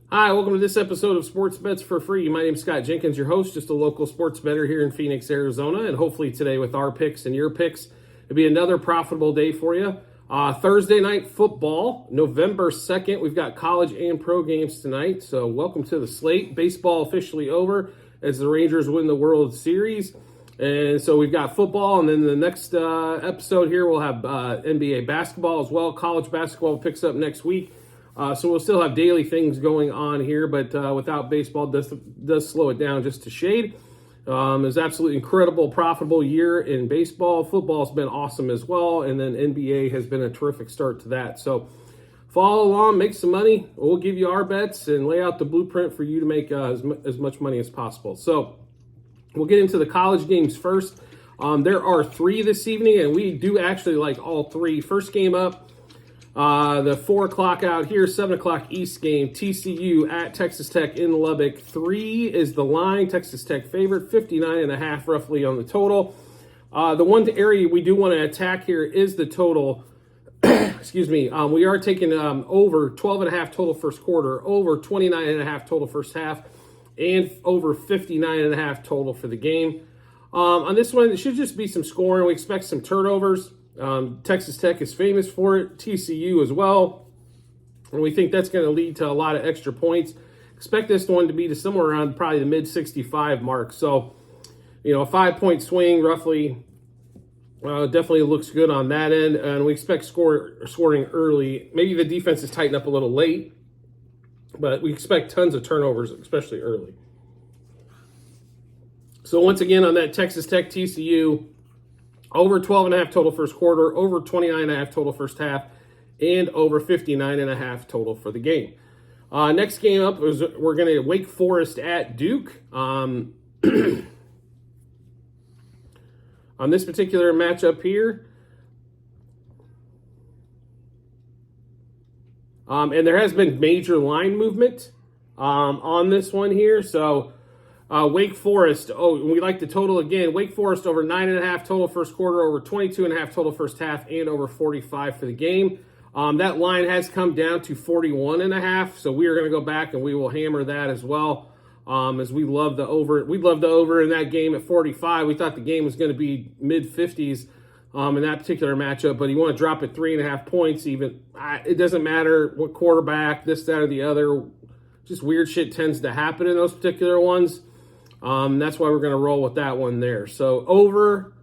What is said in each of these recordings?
Hi, welcome to this episode of Sports Bets for Free. My name is Scott Jenkins, your host, just a local sports bettor here in Phoenix, Arizona. And hopefully today with our picks and your picks, it'll be another profitable day for you. Thursday night football, November 2nd. We've got college and pro games tonight. So welcome to the slate. Baseball officially over as the Rangers win the World Series. And so we've got football, and then the next episode here we'll have NBA basketball as well. College basketball picks up next week. So we'll still have daily things going on here, but without baseball, does slow it down just a shade. It was absolutely incredible, profitable year in baseball. Football's been awesome as well, and then NBA has been a terrific start to that. So follow along, make some money. We'll give you our bets and lay out the blueprint for you to make as much money as possible. So we'll get into the college games first. There are three this evening, and we do actually like all three. First game up, the 4 o'clock out here, 7 o'clock East game, TCU at Texas Tech in Lubbock. 3 is the line, Texas Tech favorite, 59.5 roughly on the total. The one area we do want to attack here is the total. Excuse me. We are taking over 12.5 total first quarter, over 29.5 total first half, and over 59.5 total for the game. On this one, it should just be some scoring. We expect some turnovers. Texas Tech is famous for it, TCU as well, and we think that's going to lead to a lot of extra points. Expect this one to be to somewhere around probably the mid-65 mark. So, a 5-point swing roughly definitely looks good on that end, and we expect scoring early. Maybe the defense is tightened up a little late, but we expect tons of turnovers, especially early. So once again on that Texas Tech TCU, over 12.5 total first quarter, over 29.5 total first half, and over 59.5 total for the game. Next game up is we're going to Wake Forest at Duke. On this particular matchup here, and there has been major line movement on this one here, so Wake Forest, we like the total again. Wake Forest over 9.5 total first quarter, over 22.5 total first half, and over 45 for the game. That line has come down to 41.5, so we are going to go back and we will hammer that as well. As we love the over. We love the over in that game at 45. We thought the game was going to be mid-50s in that particular matchup, but you want to drop it 3.5 points even. It doesn't matter what quarterback, this, that, or the other. Just weird shit tends to happen in those particular ones. That's why we're going to roll with that one there. So over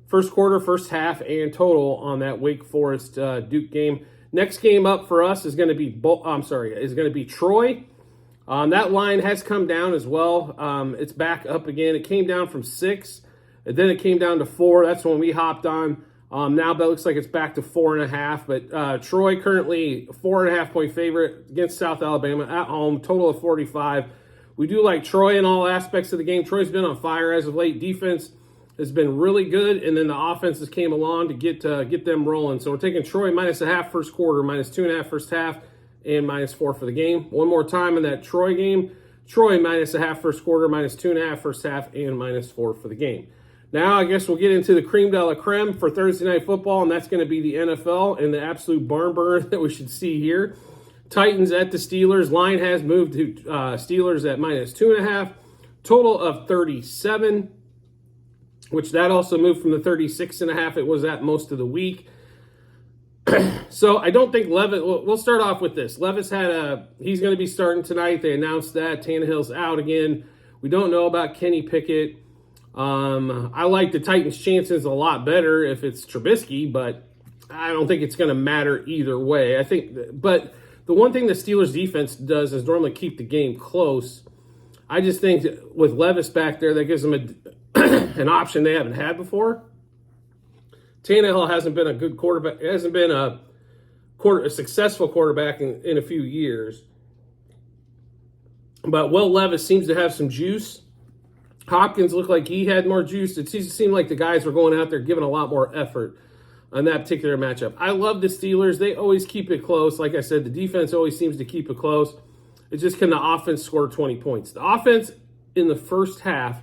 first quarter, first half, and total on that Wake Forest Duke game. Next game up for us is going to be Troy. That line has come down as well. It's back up again. It came down from 6, and then it came down to 4. That's when we hopped on. Now that looks like it's back to 4.5. But Troy currently 4.5 point favorite against South Alabama at home. Total of 45. We do like Troy in all aspects of the game. Troy's been on fire as of late. Defense has been really good, and then the offenses came along to get them rolling. So we're taking Troy -0.5 first quarter, -2.5 first half, and -4 for the game. One more time in that Troy game. Troy -0.5 first quarter, -2.5 first half, and -4 for the game. Now I guess we'll get into the cream de la creme for Thursday Night Football, and that's going to be the NFL and the absolute barn burner that we should see here. Titans at the Steelers. Line has moved to Steelers at -2.5. Total of 37, which that also moved from the 36.5 it was at most of the week. So I don't think Levis, we'll start off with this. Levis he's going to be starting tonight. They announced that. Tannehill's out again. We don't know about Kenny Pickett. I like the Titans' chances a lot better if it's Trubisky, but I don't think it's going to matter either way. But the one thing the Steelers defense does is normally keep the game close. I just think with Levis back there, that gives them an option they haven't had before. Tannehill hasn't been a good quarterback. Hasn't been a successful quarterback in a few years. But Will Levis seems to have some juice. Hopkins looked like he had more juice. It seemed like the guys were going out there giving a lot more effort on that particular matchup. I love the Steelers. They always keep it close. Like I said, the defense always seems to keep it close. It's just, can the offense score 20 points? The offense in the first half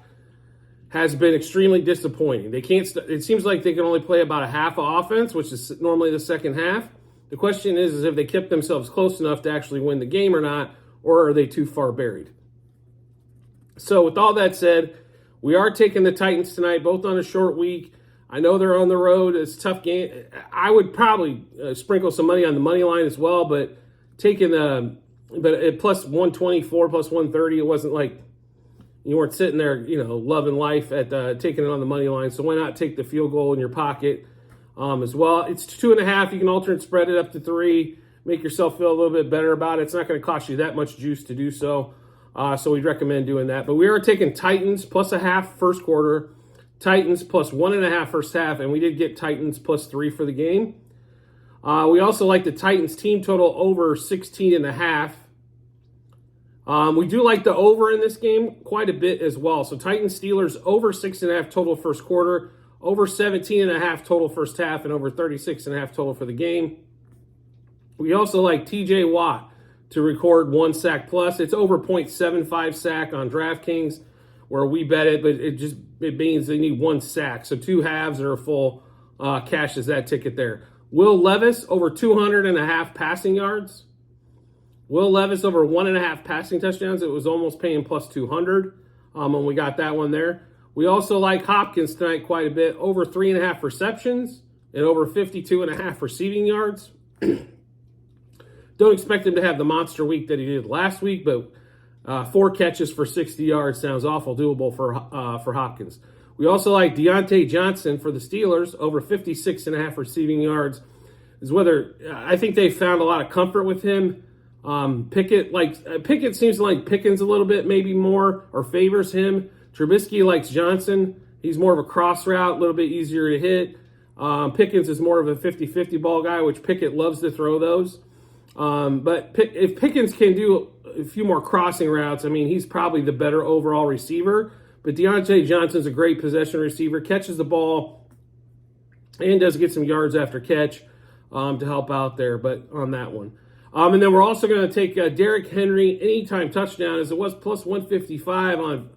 has been extremely disappointing. They can't. It seems like they can only play about a half of offense, which is normally the second half. The question is if they kept themselves close enough to actually win the game or not, or are they too far buried? So with all that said, we are taking the Titans tonight, both on a short week. I know they're on the road. It's a tough game. I would probably sprinkle some money on the money line as well, but taking at plus 124, plus 130, it wasn't like you weren't sitting there, loving life at taking it on the money line. So why not take the field goal in your pocket as well? It's 2.5. You can alternate spread it up to 3. Make yourself feel a little bit better about it. It's not going to cost you that much juice to do so. So we'd recommend doing that. But we are taking Titans plus a half first quarter, Titans plus 1.5 first half, and we did get Titans plus 3 for the game. We also like the Titans team total over 16.5. We do like the over in this game quite a bit as well. So Titans Steelers over 6.5 total first quarter, over 17.5 total first half, and over 36.5 total for the game. We also like TJ Watt to record 1 sack plus. It's over 0.75 sack on DraftKings where we bet it, but it means they need 1 sack. So 2 halves or a full cashes that ticket there. Will Levis over 200.5 passing yards. Will Levis over 1.5 passing touchdowns. It was almost paying plus 200 when we got that one there. We also like Hopkins tonight quite a bit. Over 3.5 receptions and over 52.5 receiving yards. Don't expect him to have the monster week that he did last week, but 4 catches for 60 yards sounds awful doable for Hopkins. We also like Deontay Johnson for the Steelers, over 56.5 receiving yards. I think they found a lot of comfort with him. Pickett seems to like Pickens a little bit, maybe more, or favors him. Trubisky likes Johnson. He's more of a cross route, a little bit easier to hit. Pickens is more of a 50-50 ball guy, which Pickett loves to throw those. But if Pickens can do a few more crossing routes, he's probably the better overall receiver. But Deontay Johnson's a great possession receiver, catches the ball, and does get some yards after catch to help out there. But on that one. And then we're also going to take Derrick Henry anytime touchdown, as it was plus 155 on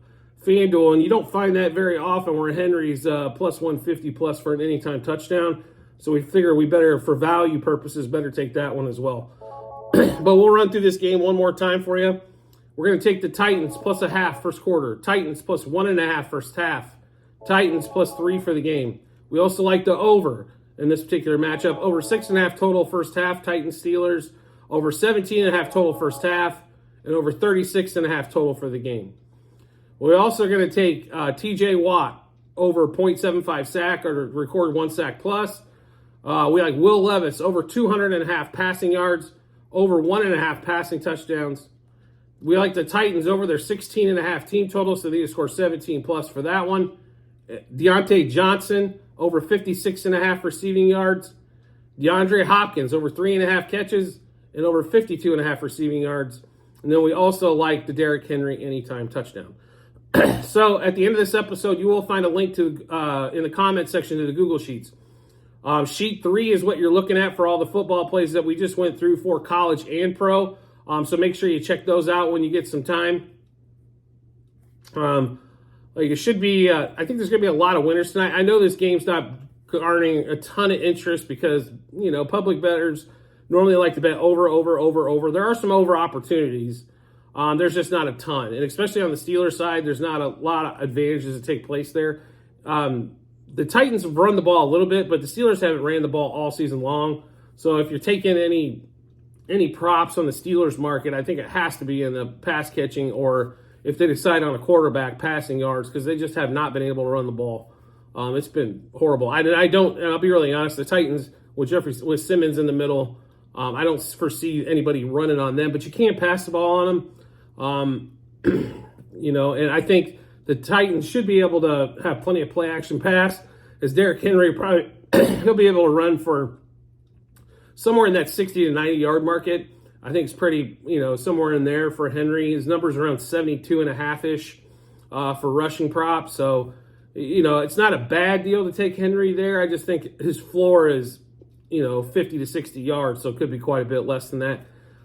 FanDuel. And you don't find that very often where Henry's plus 150 plus for an anytime touchdown. So we figure we better, for value purposes, better take that one as well. But we'll run through this game one more time for you. We're going to take the Titans plus a half first quarter. Titans plus 1.5 first half. Titans plus 3 for the game. We also like the over in this particular matchup. Over 6.5 total first half, Titans Steelers. Over 17.5 total first half. And over 36.5 total for the game. We're also going to take TJ Watt over 0.75 sack or record 1 sack plus. We like Will Levis over 200.5 passing yards. Over 1.5 passing touchdowns. We like the Titans over their 16.5 team total, so they score 17 plus for that one. Deontay Johnson over 56.5 receiving yards. DeAndre Hopkins over 3.5 catches and over 52.5 receiving yards. And then we also like the Derrick Henry anytime touchdown. So at the end of this episode, you will find a link to in the comment section to the Google Sheets. Sheet 3 is what you're looking at for all the football plays that we just went through for college and pro. So make sure you check those out when you get some time. It should be, I think there's going to be a lot of winners tonight. I know this game's not garnering a ton of interest because, public bettors normally like to bet over. There are some over opportunities. There's just not a ton. And especially on the Steelers side, there's not a lot of advantages that take place there. The Titans have run the ball a little bit, but the Steelers haven't ran the ball all season long. So if you're taking any props on the Steelers market, I think it has to be in the pass catching, or if they decide on a quarterback, passing yards, because they just have not been able to run the ball. It's been horrible. And I'll be really honest, the Titans with Simmons in the middle, I don't foresee anybody running on them, but you can't pass the ball on them. And I think the Titans should be able to have plenty of play action pass, as Derrick Henry probably he'll be able to run for somewhere in that 60 to 90 yard market. I think it's pretty, somewhere in there for Henry. His number's around 72.5-ish for rushing props. So, it's not a bad deal to take Henry there. I just think his floor is, 50 to 60 yards, so it could be quite a bit less than that.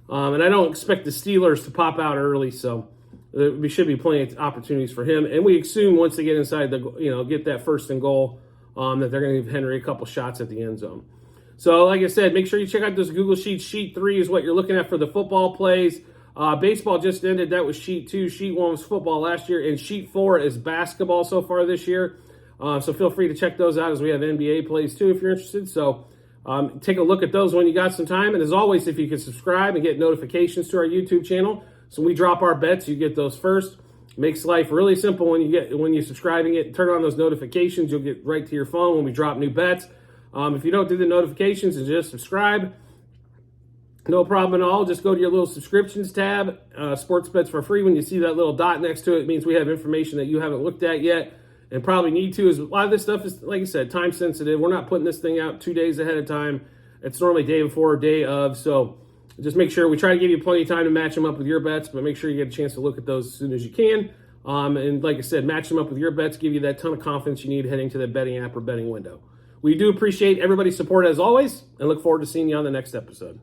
And I don't expect the Steelers to pop out early, so there should be plenty of opportunities for him. And we assume once they get inside get that first and goal, that they're going to give Henry a couple shots at the end zone. So, like I said, make sure you check out this Google Sheet. Sheet 3 is what you're looking at for the football plays. Baseball just ended. That was Sheet 2. Sheet 1 was football last year, and Sheet 4 is basketball so far this year. So feel free to check those out, as we have NBA plays too if you're interested. So take a look at those when you got some time. And as always, if you can subscribe and get notifications to our YouTube channel, so when we drop our bets, you get those first. Makes life really simple when you subscribe and turn on those notifications. You'll get right to your phone when we drop new bets. If you don't do the notifications and just subscribe, no problem at all. Just go to your little subscriptions tab, sports bets for free. When you see that little dot next to it, it means we have information that you haven't looked at yet and probably need to. Is a lot of this stuff is, like I said, time sensitive. We're not putting this thing out 2 days ahead of time. It's normally day before or day of. So just make sure we try to give you plenty of time to match them up with your bets, but make sure you get a chance to look at those as soon as you can. And like I said, match them up with your bets, give you that ton of confidence you need heading to the betting app or betting window. We do appreciate everybody's support as always, and look forward to seeing you on the next episode.